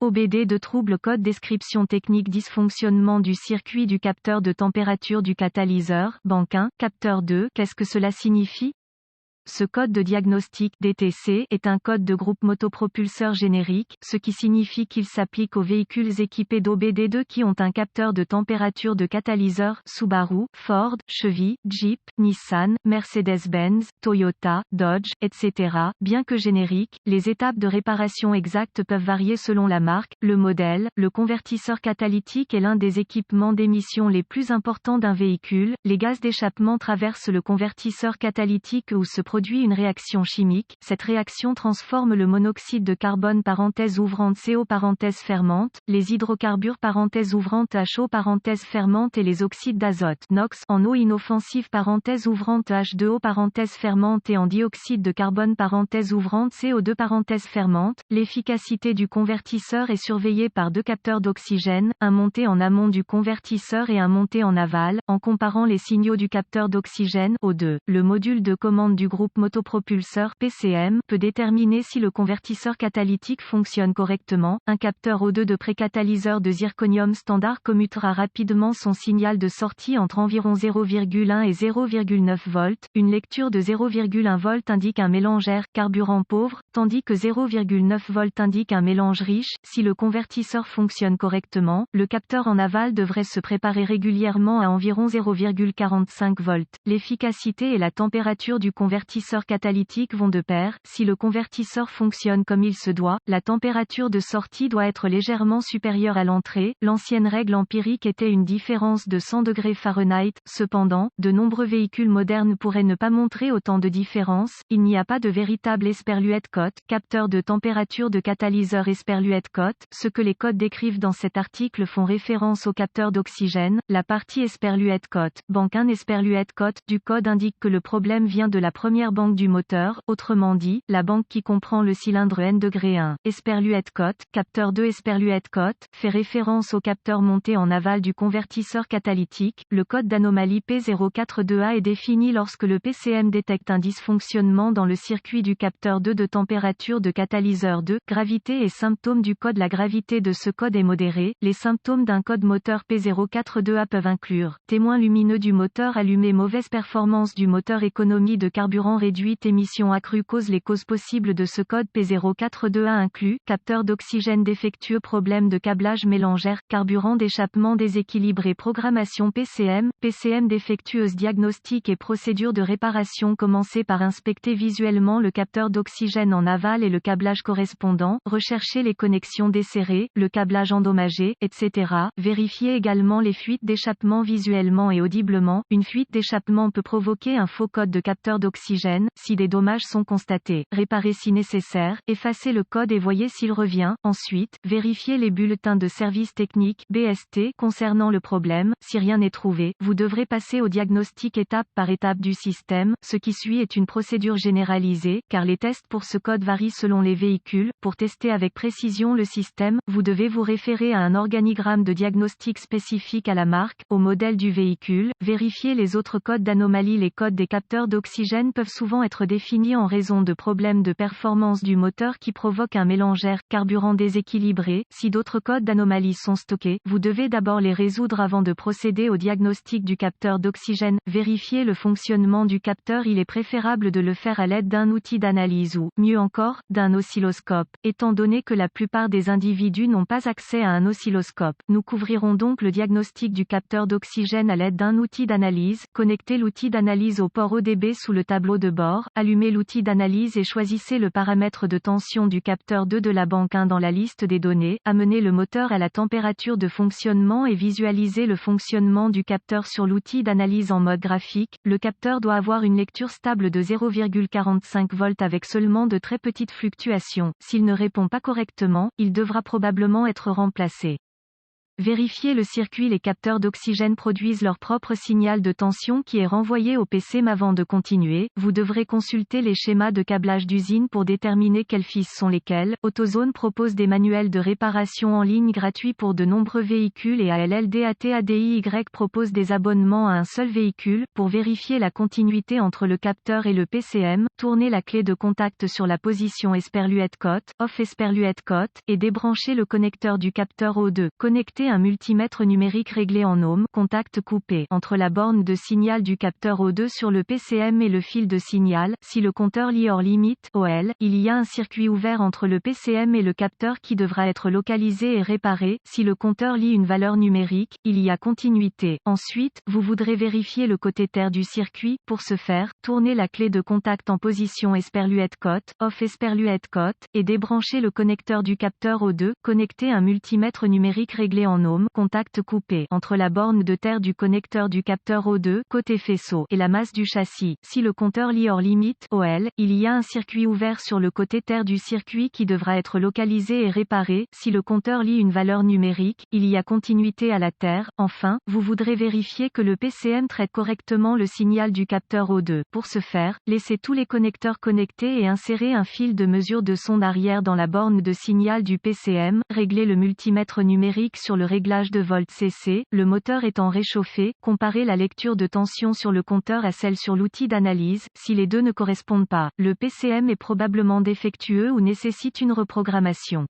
OBD de trouble code description technique dysfonctionnement du circuit du capteur de température du catalyseur, banque 1, capteur 2, qu'est-ce que cela signifie? Ce code de diagnostic DTC est un code de groupe motopropulseur générique, ce qui signifie qu'il s'applique aux véhicules équipés d'OBD2 qui ont un capteur de température de catalyseur Subaru, Ford, Chevy, Jeep, Nissan, Mercedes-Benz, Toyota, Dodge, etc. Bien que génériques, les étapes de réparation exactes peuvent varier selon la marque, le modèle. Le convertisseur catalytique est l'un des équipements d'émission les plus importants d'un véhicule. Les gaz d'échappement traversent le convertisseur catalytique où se produit une réaction chimique. Cette réaction transforme le monoxyde de carbone parenthèse ouvrante CO parenthèse fermente, les hydrocarbures parenthèse ouvrante HO parenthèse fermente et les oxydes d'azote NOx en eau inoffensive parenthèse ouvrante H2O parenthèse fermente et en dioxyde de carbone parenthèse ouvrante CO2 parenthèse fermente. L'efficacité du convertisseur est surveillée par deux capteurs d'oxygène, un monté en amont du convertisseur et un monté en aval, en comparant les signaux du capteur d'oxygène O2. Le module de commande du groupe motopropulseur PCM peut déterminer si le convertisseur catalytique fonctionne correctement. Un capteur O2 de précatalyseur de zirconium standard commutera rapidement son signal de sortie entre environ 0,1 et 0,9 volts. Une lecture de 0,1 volt indique un mélange air carburant pauvre, tandis que 0,9 volt indique un mélange riche. Si le convertisseur fonctionne correctement, le capteur en aval devrait se préparer régulièrement à environ 0,45 volts. L'efficacité et la température du convertisseur catalytique vont de pair. Si le convertisseur fonctionne comme il se doit, la température de sortie doit être légèrement supérieure à l'entrée. L'ancienne règle empirique était une différence de 100 degrés Fahrenheit. Cependant, de nombreux véhicules modernes pourraient ne pas montrer autant de différence. Il n'y a pas de véritable Esperluette cote, capteur de température de catalyseur Esperluette cote. Ce que les codes décrivent dans cet article font référence au capteur d'oxygène. La partie Esperluette cote, banque 1 Esperluette cote du code indique que le problème vient de la première banque du moteur, autrement dit, la banque qui comprend le cylindre N-1. Esperluette cote, capteur 2 Esperluette cote, fait référence au capteur monté en aval du convertisseur catalytique. Le code d'anomalie P042A est défini lorsque le PCM détecte un dysfonctionnement dans le circuit du capteur 2 de température de catalyseur 2. Gravité et symptômes du code. La gravité de ce code est modérée. Les symptômes d'un code moteur P042A peuvent inclure témoin lumineux du moteur allumé, mauvaise performance du moteur, économie de carburant réduite, émission accrue. Les causes possibles de ce code P042A incluent capteur d'oxygène défectueux, problème de câblage, mélange air carburant, d'échappement déséquilibré, programmation PCM défectueuse, diagnostic et procédure de réparation. Commencez par inspecter visuellement le capteur d'oxygène en aval et le câblage correspondant, recherchez les connexions desserrées, le câblage endommagé, etc. Vérifiez également les fuites d'échappement visuellement et audiblement. Une fuite d'échappement peut provoquer un faux code de capteur d'oxygène. Si des dommages sont constatés, réparez si nécessaire, effacez le code et voyez s'il revient. Ensuite, vérifiez les bulletins de service technique BST concernant le problème. Si rien n'est trouvé, vous devrez passer au diagnostic étape par étape du système. Ce qui suit est une procédure généralisée, car les tests pour ce code varient selon les véhicules. Pour tester avec précision le système, vous devez vous référer à un organigramme de diagnostic spécifique à la marque, au modèle du véhicule. Vérifiez les autres codes d'anomalie. Les codes des capteurs d'oxygène peuvent souvent être définis en raison de problèmes de performance du moteur qui provoquent un mélange air-carburant déséquilibré. Si d'autres codes d'anomalie sont stockés, vous devez d'abord les résoudre avant de procéder au diagnostic du capteur d'oxygène. Vérifier le fonctionnement du capteur. Il est préférable de le faire à l'aide d'un outil d'analyse ou, mieux encore, d'un oscilloscope. Étant donné que la plupart des individus n'ont pas accès à un oscilloscope, nous couvrirons donc le diagnostic du capteur d'oxygène à l'aide d'un outil d'analyse. Connectez l'outil d'analyse au port ODB sous le tableau de bord. Allumez l'outil d'analyse et choisissez le paramètre de tension du capteur 2 de la banque 1 dans la liste des données. Amenez le moteur à la température de fonctionnement et visualisez le fonctionnement du capteur sur l'outil d'analyse en mode graphique. Le capteur doit avoir une lecture stable de 0,45 volts avec seulement de très petites fluctuations. S'il ne répond pas correctement, il devra probablement être remplacé. Vérifiez le circuit. Les capteurs d'oxygène produisent leur propre signal de tension qui est renvoyé au PCM. Avant de continuer, vous devrez consulter les schémas de câblage d'usine pour déterminer quelles fils sont lesquelles. AutoZone propose des manuels de réparation en ligne gratuits pour de nombreux véhicules et ALLDATADIY propose des abonnements à un seul véhicule. Pour vérifier la continuité entre le capteur et le PCM, tournez la clé de contact sur la position Esperluette Cote, off Esperluette Cote, et débranchez le connecteur du capteur O2. Connectez un multimètre numérique réglé en ohms, contact coupé, entre la borne de signal du capteur O2 sur le PCM et le fil de signal. Si le compteur lit hors limite, OL, il y a un circuit ouvert entre le PCM et le capteur qui devra être localisé et réparé. Si le compteur lit une valeur numérique, il y a continuité. Ensuite, vous voudrez vérifier le côté terre du circuit. Pour ce faire, tournez la clé de contact en position Esperluette Cote, off Esperluette Cote, et débranchez le connecteur du capteur O2. Connectez un multimètre numérique réglé en ohms, contact coupé, entre la borne de terre du connecteur du capteur O2, côté faisceau, et la masse du châssis. Si le compteur lit hors limite, OL, il y a un circuit ouvert sur le côté terre du circuit qui devra être localisé et réparé. Si le compteur lit une valeur numérique, il y a continuité à la terre. Enfin, vous voudrez vérifier que le PCM traite correctement le signal du capteur O2. Pour ce faire, laissez tous les connecteurs connectés et insérez un fil de mesure de sonde arrière dans la borne de signal du PCM. Réglez le multimètre numérique sur le réglage de volt CC. Le moteur étant réchauffé, comparez la lecture de tension sur le compteur à celle sur l'outil d'analyse. Si les deux ne correspondent pas, le PCM est probablement défectueux ou nécessite une reprogrammation.